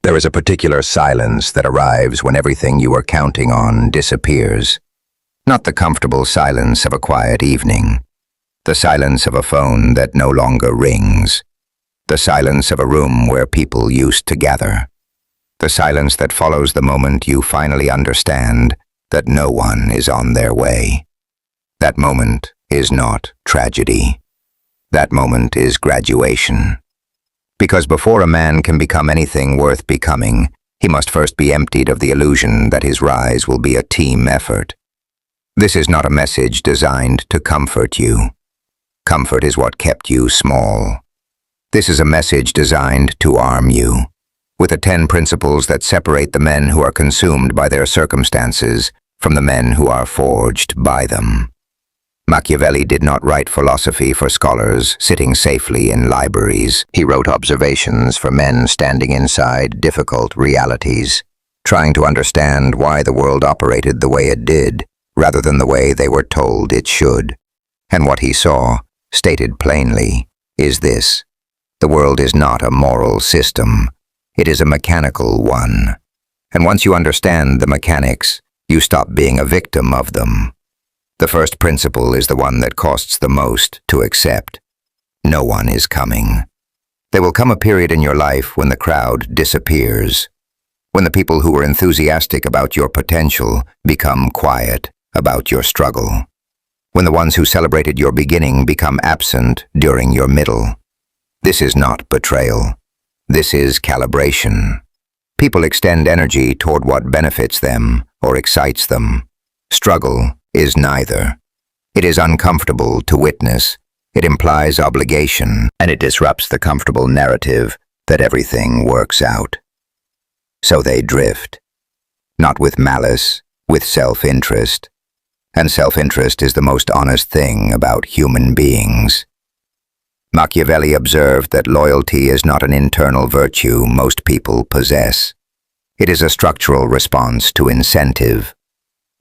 There is a particular silence that arrives when everything you are counting on disappears. Not the comfortable silence of a quiet evening. The silence of a phone that no longer rings. The silence of a room where people used to gather. The silence that follows the moment you finally understand that no one is on their way. That moment is not tragedy. That moment is graduation. Because before a man can become anything worth becoming, he must first be emptied of the illusion that his rise will be a team effort. This is not a message designed to comfort you. Comfort is what kept you small. This is a message designed to arm you with the 10 principles that separate the men who are consumed by their circumstances from the men who are forged by them. Machiavelli did not write philosophy for scholars sitting safely in libraries. He wrote observations for men standing inside difficult realities, trying to understand why the world operated the way it did, rather than the way they were told it should. And what he saw, stated plainly, is this: the world is not a moral system. It is a mechanical one. And once you understand the mechanics, you stop being a victim of them. The first principle is the one that costs the most to accept. No one is coming. There will come a period in your life when the crowd disappears, when the people who were enthusiastic about your potential become quiet about your struggle, when the ones who celebrated your beginning become absent during your middle. This is not betrayal. This is calibration. People extend energy toward what benefits them or excites them. Struggle is neither. It is uncomfortable to witness, it implies obligation, and it disrupts the comfortable narrative that everything works out. So they drift, not with malice, with self-interest. And self-interest is the most honest thing about human beings. Machiavelli observed that loyalty is not an internal virtue most people possess. It is a structural response to incentive.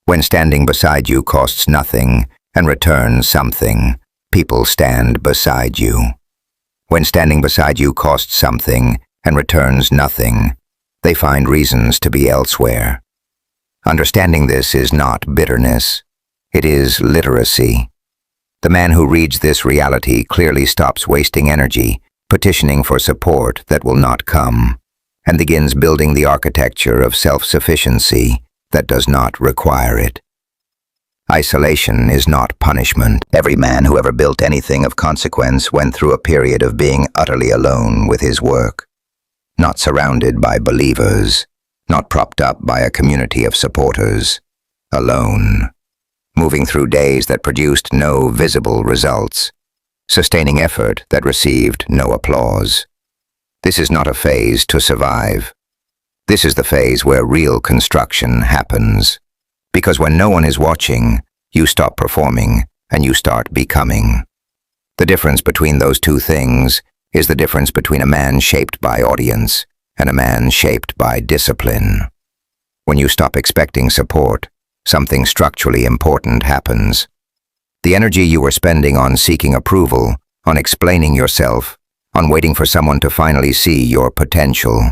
When standing beside you costs nothing and returns something, people stand beside you. When standing beside you costs something and returns nothing, they find reasons to be elsewhere. Understanding this is not bitterness. It is literacy. The man who reads this reality clearly stops wasting energy, petitioning for support that will not come, and begins building the architecture of self-sufficiency that does not require it. Isolation is not punishment. Every man who ever built anything of consequence went through a period of being utterly alone with his work, not surrounded by believers, not propped up by a community of supporters, alone, moving through days that produced no visible results, sustaining effort that received no applause. This is not a phase to survive. This is the phase where real construction happens. Because when no one is watching, you stop performing and you start becoming. The difference between those two things is the difference between a man shaped by audience and a man shaped by discipline. When you stop expecting support, something structurally important happens. The energy you were spending on seeking approval, on explaining yourself, on waiting for someone to finally see your potential,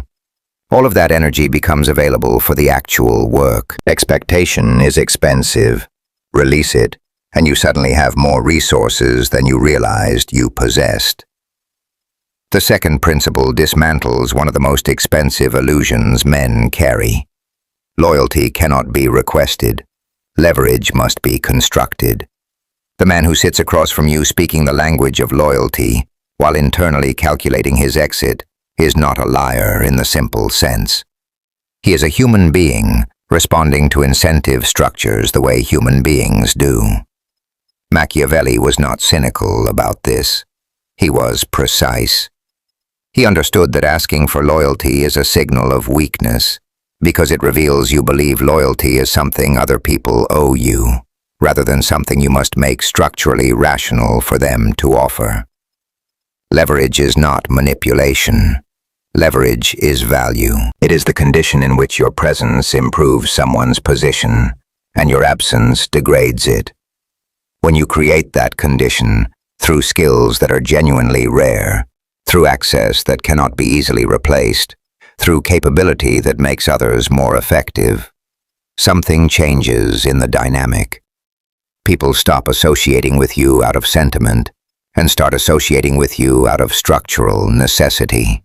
all of that energy becomes available for the actual work. Expectation is expensive. Release it, and you suddenly have more resources than you realized you possessed. The second principle dismantles one of the most expensive illusions men carry. Loyalty cannot be requested. Leverage must be constructed. The man who sits across from you speaking the language of loyalty, while internally calculating his exit, is not a liar in the simple sense. He is a human being, responding to incentive structures the way human beings do. Machiavelli was not cynical about this. He was precise. He understood that asking for loyalty is a signal of weakness, because it reveals you believe loyalty is something other people owe you, rather than something you must make structurally rational for them to offer. Leverage is not manipulation. Leverage is value. It is the condition in which your presence improves someone's position, and your absence degrades it. When you create that condition, through skills that are genuinely rare, through access that cannot be easily replaced, through capability that makes others more effective. Something changes in the dynamic. People stop associating with you out of sentiment and start associating with you out of structural necessity.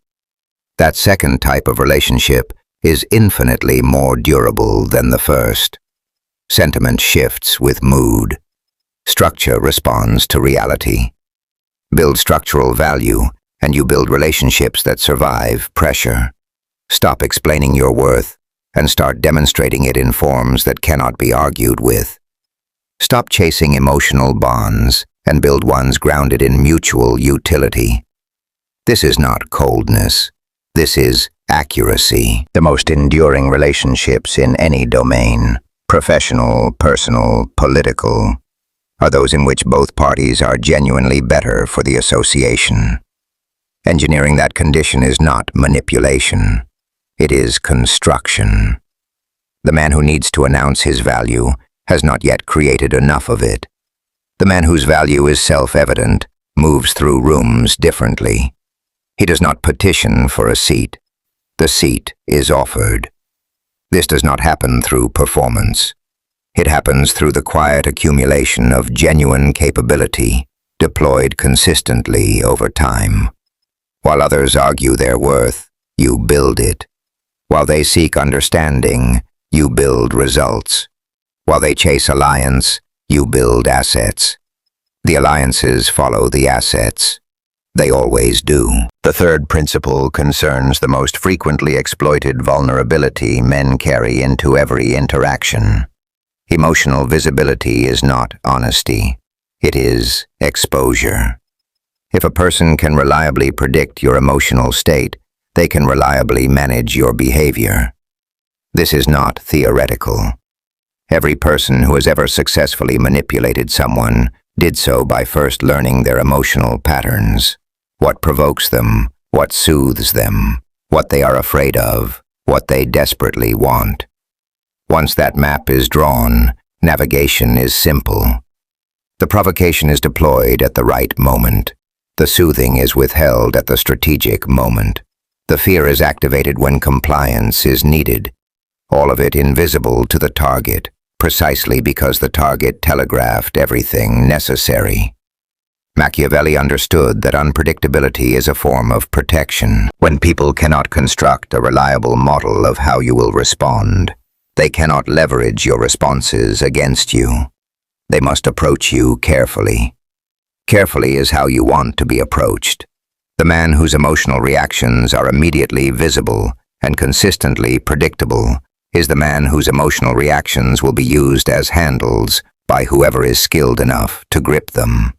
That second type of relationship is infinitely more durable than the first. Sentiment shifts with mood. Structure responds to reality. Build structural value, and you build relationships that survive pressure. Stop explaining your worth and start demonstrating it in forms that cannot be argued with. Stop chasing emotional bonds and build ones grounded in mutual utility. This is not coldness. This is accuracy. The most enduring relationships in any domain, professional, personal, political, are those in which both parties are genuinely better for the association. Engineering that condition is not manipulation. It is construction. The man who needs to announce his value has not yet created enough of it. The man whose value is self-evident moves through rooms differently. He does not petition for a seat. The seat is offered. This does not happen through performance. It happens through the quiet accumulation of genuine capability deployed consistently over time. While others argue their worth, you build it. While they seek understanding, you build results. While they chase alliance, you build assets. The alliances follow the assets. They always do. The third principle concerns the most frequently exploited vulnerability men carry into every interaction. Emotional visibility is not honesty. It is exposure. If a person can reliably predict your emotional state, they can reliably manage your behavior. This is not theoretical. Every person who has ever successfully manipulated someone did so by first learning their emotional patterns. What provokes them, what soothes them, what they are afraid of, what they desperately want. Once that map is drawn, navigation is simple. The provocation is deployed at the right moment. The soothing is withheld at the strategic moment. The fear is activated when compliance is needed. All of it invisible to the target, precisely because the target telegraphed everything necessary. Machiavelli understood that unpredictability is a form of protection. When people cannot construct a reliable model of how you will respond, they cannot leverage your responses against you. They must approach you carefully. Carefully is how you want to be approached. The man whose emotional reactions are immediately visible and consistently predictable is the man whose emotional reactions will be used as handles by whoever is skilled enough to grip them.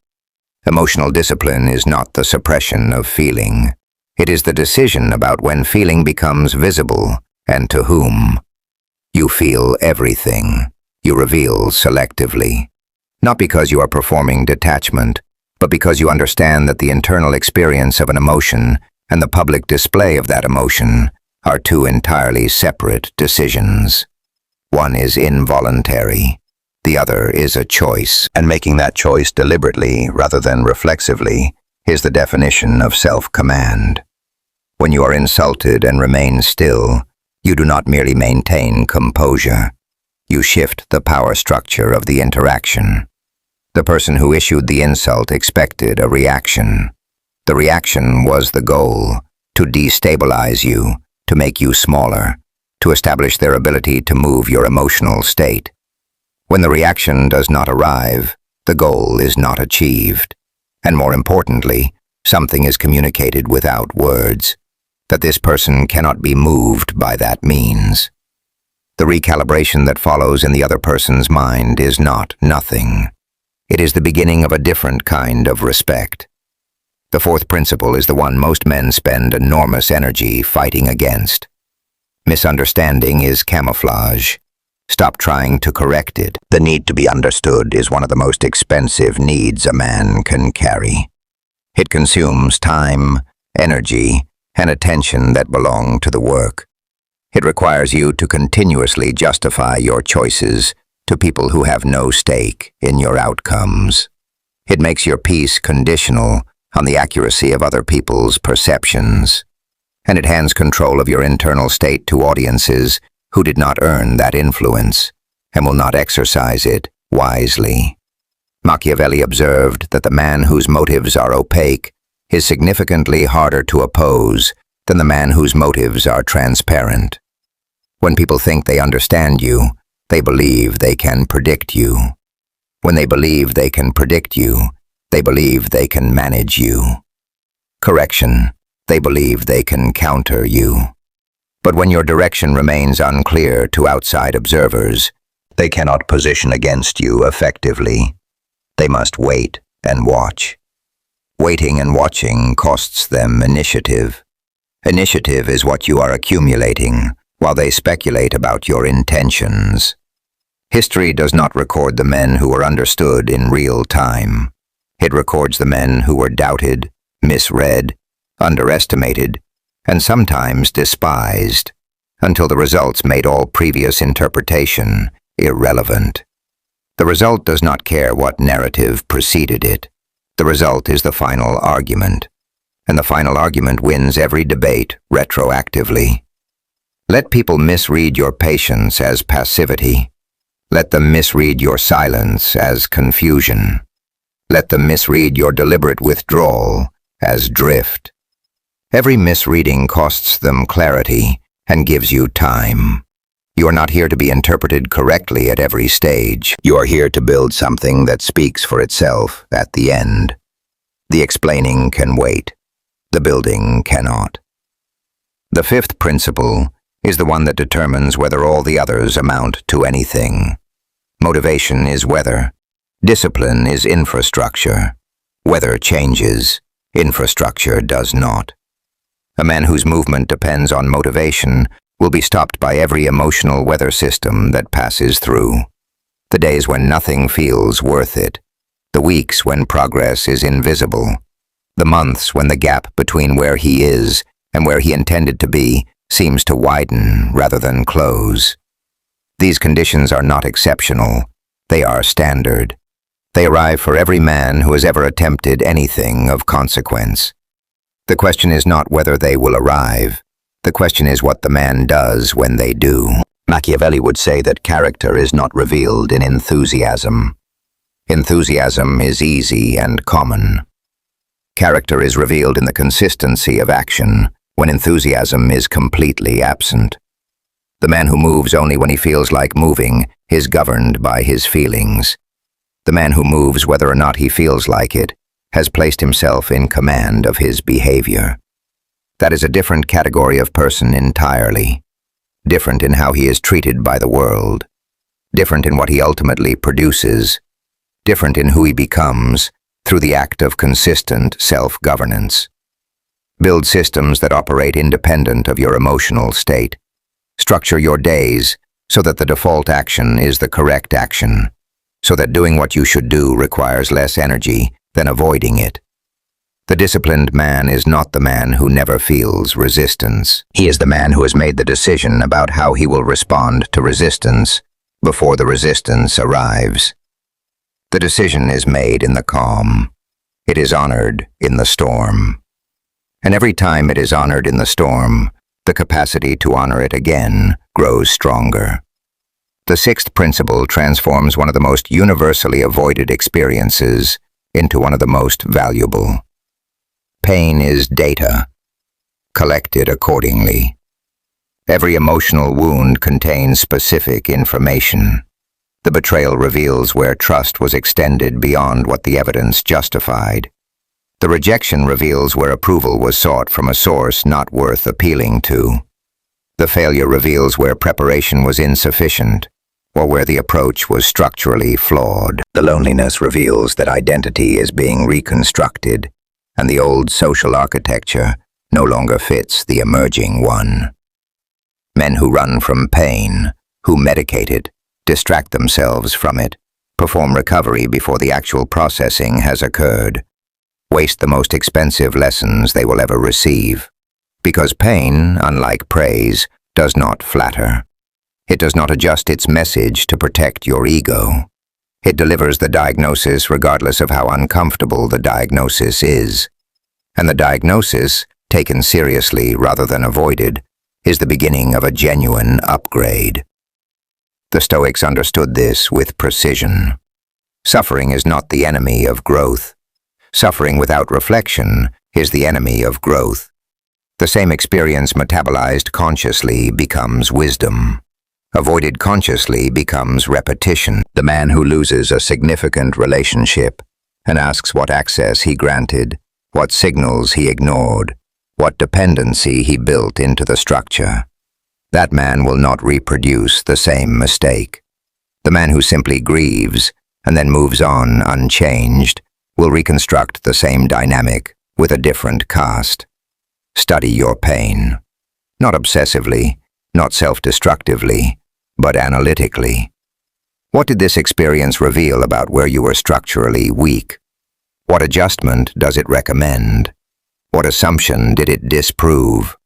Emotional discipline is not the suppression of feeling. It is the decision about when feeling becomes visible and to whom. You feel everything. You reveal selectively. Not because you are performing detachment, but because you understand that the internal experience of an emotion and the public display of that emotion are two entirely separate decisions. One is involuntary. The other is a choice, and making that choice deliberately rather than reflexively is the definition of self-command. When you are insulted and remain still, you do not merely maintain composure. You shift the power structure of the interaction. The person who issued the insult expected a reaction. The reaction was the goal, to destabilize you, to make you smaller, to establish their ability to move your emotional state. When the reaction does not arrive, the goal is not achieved. And more importantly, something is communicated without words, that this person cannot be moved by that means. The recalibration that follows in the other person's mind is not nothing. It is the beginning of a different kind of respect. The fourth principle is the one most men spend enormous energy fighting against. Misunderstanding is camouflage. Stop trying to correct it. The need to be understood is one of the most expensive needs a man can carry. It consumes time, energy, and attention that belong to the work. It requires you to continuously justify your choices to people who have no stake in your outcomes. It makes your peace conditional on the accuracy of other people's perceptions. and it hands control of your internal state to audiences who did not earn that influence and will not exercise it wisely. Machiavelli observed that the man whose motives are opaque is significantly harder to oppose than the man whose motives are transparent. When people think they understand you, they believe they can predict you. When they believe they can predict you, they believe they can manage you. Correction, they believe they can counter you. But when your direction remains unclear to outside observers, they cannot position against you effectively. They must wait and watch. Waiting and watching costs them initiative. Initiative is what you are accumulating while they speculate about your intentions. History does not record the men who were understood in real time. It records the men who were doubted, misread, underestimated, and sometimes despised, until the results made all previous interpretation irrelevant. The result does not care what narrative preceded it. The result is the final argument, and the final argument wins every debate retroactively. Let people misread your patience as passivity. Let them misread your silence as confusion. Let them misread your deliberate withdrawal as drift. Every misreading costs them clarity and gives you time. You are not here to be interpreted correctly at every stage. You are here to build something that speaks for itself at the end. The explaining can wait. The building cannot. The fifth principle is the one that determines whether all the others amount to anything. Motivation is weather. Discipline is infrastructure. Weather changes. Infrastructure does not. A man whose movement depends on motivation will be stopped by every emotional weather system that passes through. The days when nothing feels worth it. The weeks when progress is invisible. The months when the gap between where he is and where he intended to be seems to widen rather than close. These conditions are not exceptional. They are standard. They arrive for every man who has ever attempted anything of consequence. The question is not whether they will arrive. The question is what the man does when they do. Machiavelli would say that character is not revealed in enthusiasm. Enthusiasm is easy and common. Character is revealed in the consistency of action when enthusiasm is completely absent. The man who moves only when he feels like moving is governed by his feelings. The man who moves whether or not he feels like it has placed himself in command of his behavior. That is a different category of person entirely. Different in how he is treated by the world. Different in what he ultimately produces. Different in who he becomes through the act of consistent self-governance. Build systems that operate independent of your emotional state. Structure your days so that the default action is the correct action, so that doing what you should do requires less energy than avoiding it. The disciplined man is not the man who never feels resistance. He is the man who has made the decision about how he will respond to resistance before the resistance arrives. The decision is made in the calm. It is honored in the storm. And every time it is honored in the storm, the capacity to honor it again grows stronger. The sixth principle transforms one of the most universally avoided experiences into one of the most valuable. Pain is data, collected accordingly. Every emotional wound contains specific information. The betrayal reveals where trust was extended beyond what the evidence justified. The rejection reveals where approval was sought from a source not worth appealing to. The failure reveals where preparation was insufficient, or where the approach was structurally flawed. The loneliness reveals that identity is being reconstructed, and the old social architecture no longer fits the emerging one. Men who run from pain, who medicate it, distract themselves from it, perform recovery before the actual processing has occurred, waste the most expensive lessons they will ever receive. Because pain, unlike praise, does not flatter. It does not adjust its message to protect your ego. It delivers the diagnosis regardless of how uncomfortable the diagnosis is. And the diagnosis taken seriously rather than avoided, is the beginning of a genuine upgrade. The Stoics understood this with precision. Suffering is not the enemy of growth. Suffering without reflection is the enemy of growth. The same experience metabolized consciously becomes wisdom. Avoided consciously becomes repetition. The man who loses a significant relationship and asks what access he granted, what signals he ignored, what dependency he built into the structure. That man will not reproduce the same mistake. The man who simply grieves and then moves on unchanged will reconstruct the same dynamic with a different cast. Study your pain. Not obsessively, not self-destructively, but analytically. What did this experience reveal about where you were structurally weak? What adjustment does it recommend? What assumption did it disprove?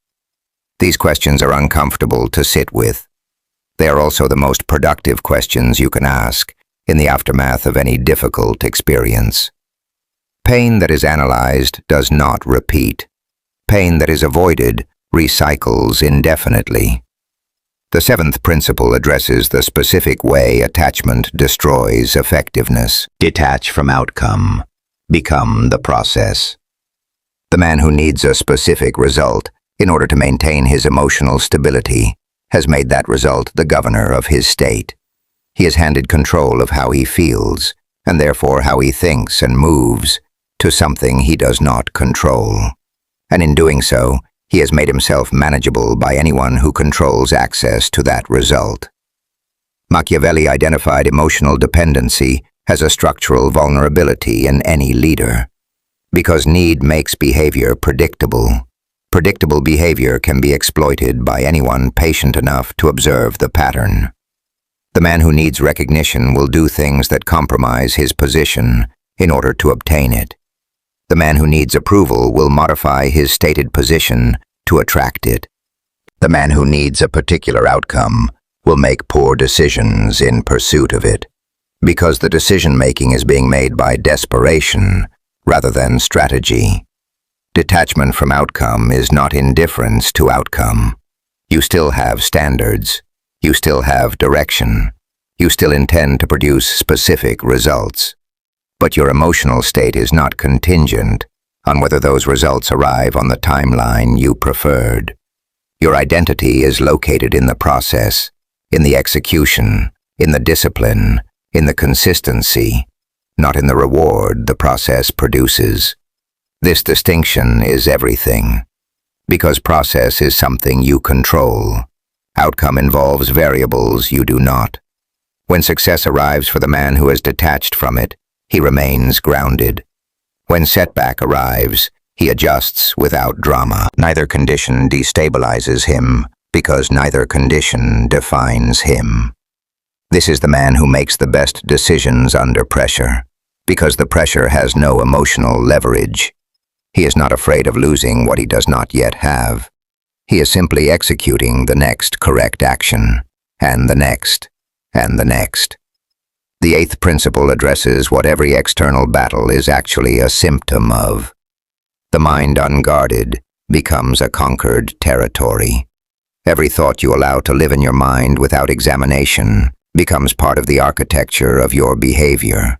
These questions are uncomfortable to sit with. They are also the most productive questions you can ask in the aftermath of any difficult experience. Pain that is analyzed does not repeat. Pain that is avoided recycles indefinitely. The seventh principle addresses the specific way attachment destroys effectiveness. Detach from outcome. Become the process. The man who needs a specific result in order to maintain his emotional stability has made that result the governor of his state. He has handed control of how he feels, and therefore how he thinks and moves, to something he does not control. And in doing so, he has made himself manageable by anyone who controls access to that result. Machiavelli identified emotional dependency as a structural vulnerability in any leader. Because need makes behavior predictable. Predictable behavior can be exploited by anyone patient enough to observe the pattern. The man who needs recognition will do things that compromise his position in order to obtain it. The man who needs approval will modify his stated position to attract it. The man who needs a particular outcome will make poor decisions in pursuit of it, because the decision-making is being made by desperation rather than strategy. Detachment from outcome is not indifference to outcome. You still have standards. You still have direction. You still intend to produce specific results. But your emotional state is not contingent on whether those results arrive on the timeline you preferred. Your identity is located in the process, in the execution, in the discipline, in the consistency, not in the reward the process produces. This distinction is everything, because process is something you control. Outcome involves variables you do not. When success arrives for the man who is detached from it, he remains grounded. When setback arrives, he adjusts without drama. Neither condition destabilizes him, because neither condition defines him. This is the man who makes the best decisions under pressure, because the pressure has no emotional leverage. He is not afraid of losing what he does not yet have. He is simply executing the next correct action, and the next, and the next. The eighth principle addresses what every external battle is actually a symptom of. The mind unguarded becomes a conquered territory. Every thought you allow to live in your mind without examination becomes part of the architecture of your behavior.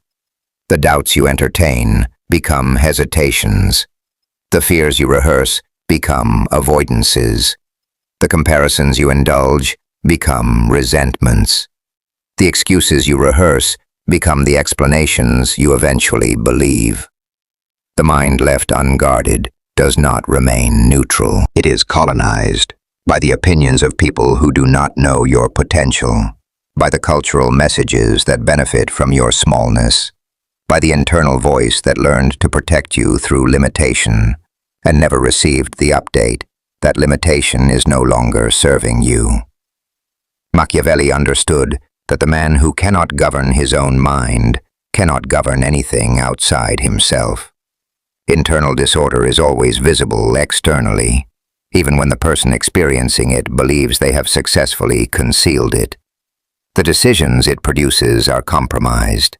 The doubts you entertain become hesitations. The fears you rehearse become avoidances. The comparisons you indulge become resentments. The excuses you rehearse become the explanations you eventually believe. The mind left unguarded does not remain neutral. It is colonized by the opinions of people who do not know your potential, by the cultural messages that benefit from your smallness, by the internal voice that learned to protect you through limitation and never received the update that limitation is no longer serving you. Machiavelli understood that the man who cannot govern his own mind cannot govern anything outside himself. Internal disorder is always visible externally, even when the person experiencing it believes they have successfully concealed it. The decisions it produces are compromised.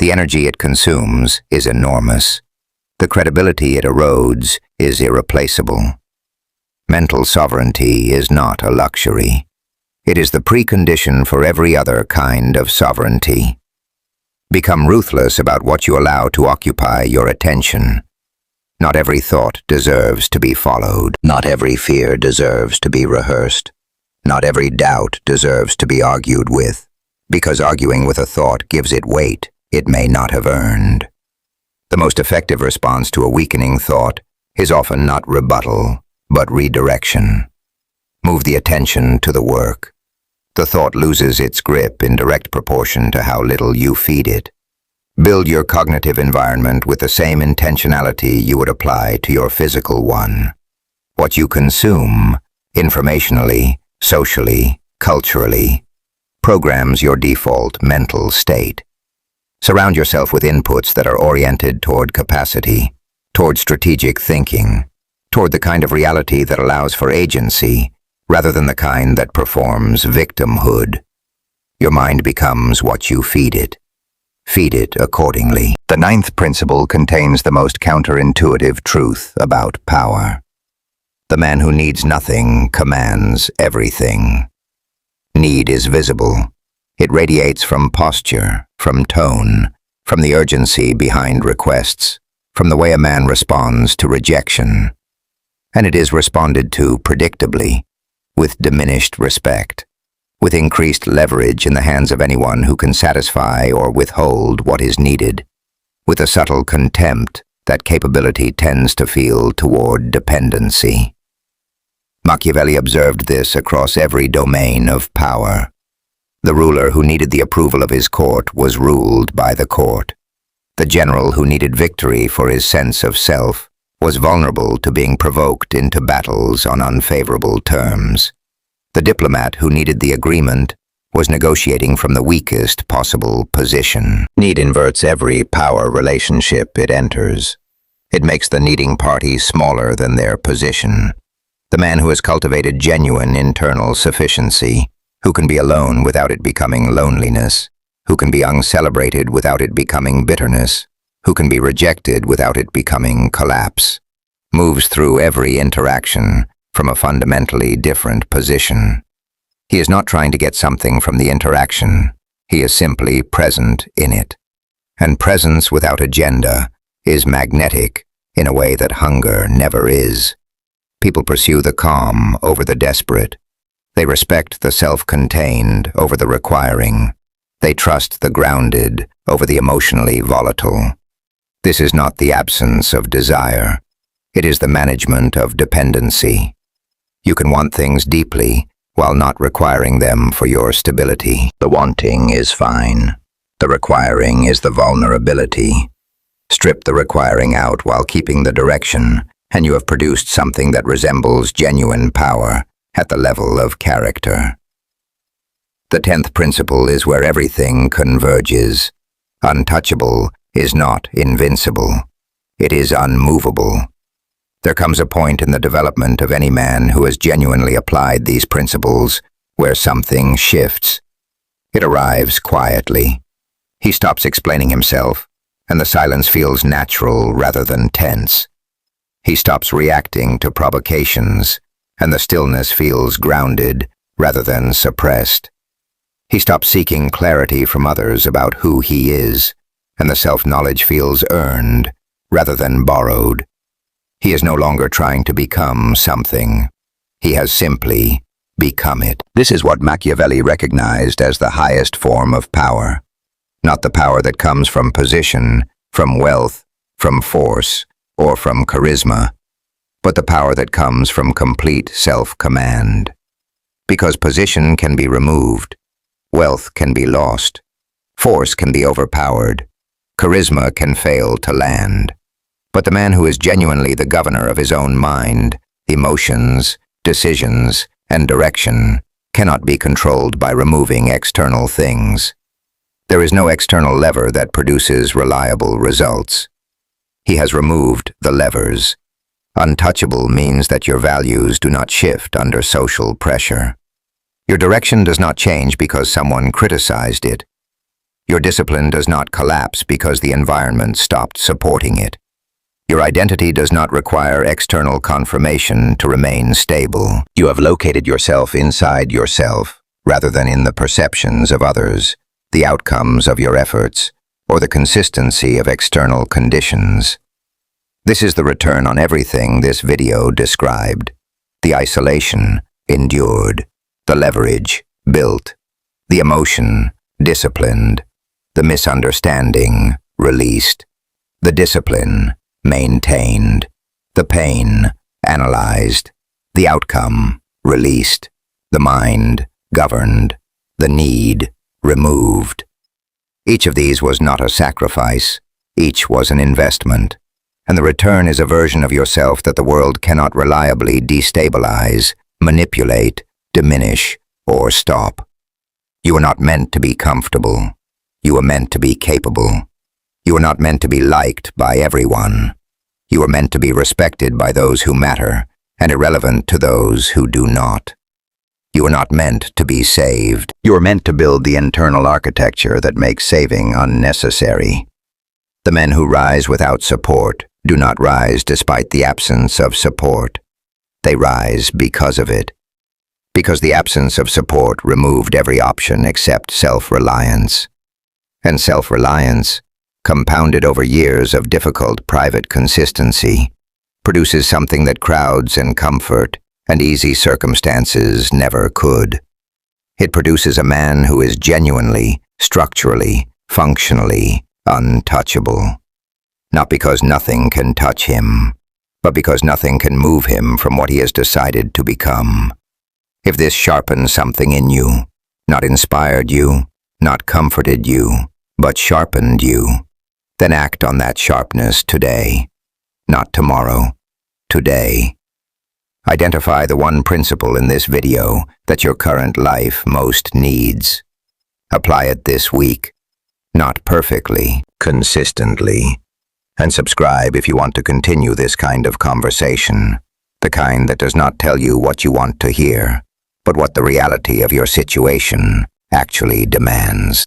The energy it consumes is enormous. The credibility it erodes is irreplaceable. Mental sovereignty is not a luxury. It is the precondition for every other kind of sovereignty. Become ruthless about what you allow to occupy your attention. Not every thought deserves to be followed. Not every fear deserves to be rehearsed. Not every doubt deserves to be argued with, because arguing with a thought gives it weight it may not have earned. The most effective response to a weakening thought is often not rebuttal, but redirection. Move the attention to the work. The thought loses its grip in direct proportion to how little you feed it. Build your cognitive environment with the same intentionality you would apply to your physical one. What you consume, informationally, socially, culturally, programs your default mental state. Surround yourself with inputs that are oriented toward capacity, toward strategic thinking, toward the kind of reality that allows for agency, rather than the kind that performs victimhood. Your mind becomes what you feed it. Feed it accordingly. The ninth principle contains the most counterintuitive truth about power. The man who needs nothing commands everything. Need is visible. It radiates from posture, from tone, from the urgency behind requests, from the way a man responds to rejection. And it is responded to predictably, with diminished respect, with increased leverage in the hands of anyone who can satisfy or withhold what is needed, with a subtle contempt that capability tends to feel toward dependency. Machiavelli observed this across every domain of power. The ruler who needed the approval of his court was ruled by the court. The general who needed victory for his sense of self was vulnerable to being provoked into battles on unfavorable terms. The diplomat who needed the agreement was negotiating from the weakest possible position. Need inverts every power relationship it enters. It makes the needing party smaller than their position. The man who has cultivated genuine internal sufficiency, who can be alone without it becoming loneliness, who can be uncelebrated without it becoming bitterness, who can be rejected without it becoming collapse, moves through every interaction from a fundamentally different position. He is not trying to get something from the interaction. He is simply present in it. And presence without agenda is magnetic in a way that hunger never is. People pursue the calm over the desperate. They respect the self-contained over the requiring. They trust the grounded over the emotionally volatile. This is not the absence of desire. It is the management of dependency. You can want things deeply while not requiring them for your stability. The wanting is fine. The requiring is the vulnerability. Strip the requiring out while keeping the direction, and you have produced something that resembles genuine power at the level of character. The 10th principle is where everything converges. Untouchable is not invincible. It is unmovable. There comes a point in the development of any man who has genuinely applied these principles where something shifts. It arrives quietly. He stops explaining himself, and the silence feels natural rather than tense. He stops reacting to provocations, and the stillness feels grounded rather than suppressed. He stops seeking clarity from others about who he is, and the self-knowledge feels earned rather than borrowed. He is no longer trying to become something. He has simply become it. This is what Machiavelli recognized as the highest form of power. Not the power that comes from position, from wealth, from force, or from charisma, but the power that comes from complete self-command. Because position can be removed, wealth can be lost, force can be overpowered, charisma can fail to land. But the man who is genuinely the governor of his own mind, emotions, decisions, and direction cannot be controlled by removing external things. There is no external lever that produces reliable results. He has removed the levers. Untouchable means that your values do not shift under social pressure. Your direction does not change because someone criticized it. Your discipline does not collapse because the environment stopped supporting it. Your identity does not require external confirmation to remain stable. You have located yourself inside yourself, rather than in the perceptions of others, the outcomes of your efforts, or the consistency of external conditions. This is the return on everything this video described. The isolation, endured. The leverage, built. The emotion, disciplined. The misunderstanding, released. The discipline, maintained. The pain, analyzed. The outcome, released. The mind, governed. The need, removed. Each of these was not a sacrifice. Each was an investment. And the return is a version of yourself that the world cannot reliably destabilize, manipulate, diminish, or stop. You are not meant to be comfortable. You are meant to be capable. You are not meant to be liked by everyone. You are meant to be respected by those who matter, and irrelevant to those who do not. You are not meant to be saved. You are meant to build the internal architecture that makes saving unnecessary. The men who rise without support do not rise despite the absence of support. They rise because of it. Because the absence of support removed every option except self-reliance. And self-reliance, compounded over years of difficult private consistency, produces something that crowds and comfort and easy circumstances never could. It produces a man who is genuinely, structurally, functionally untouchable. Not because nothing can touch him, but because nothing can move him from what he has decided to become. If this sharpens something in you, not inspired you, not comforted you, but sharpened you, then act on that sharpness today, not tomorrow, today. Identify the one principle in this video that your current life most needs. Apply it this week, not perfectly, consistently. And subscribe if you want to continue this kind of conversation, the kind that does not tell you what you want to hear, but what the reality of your situation actually demands.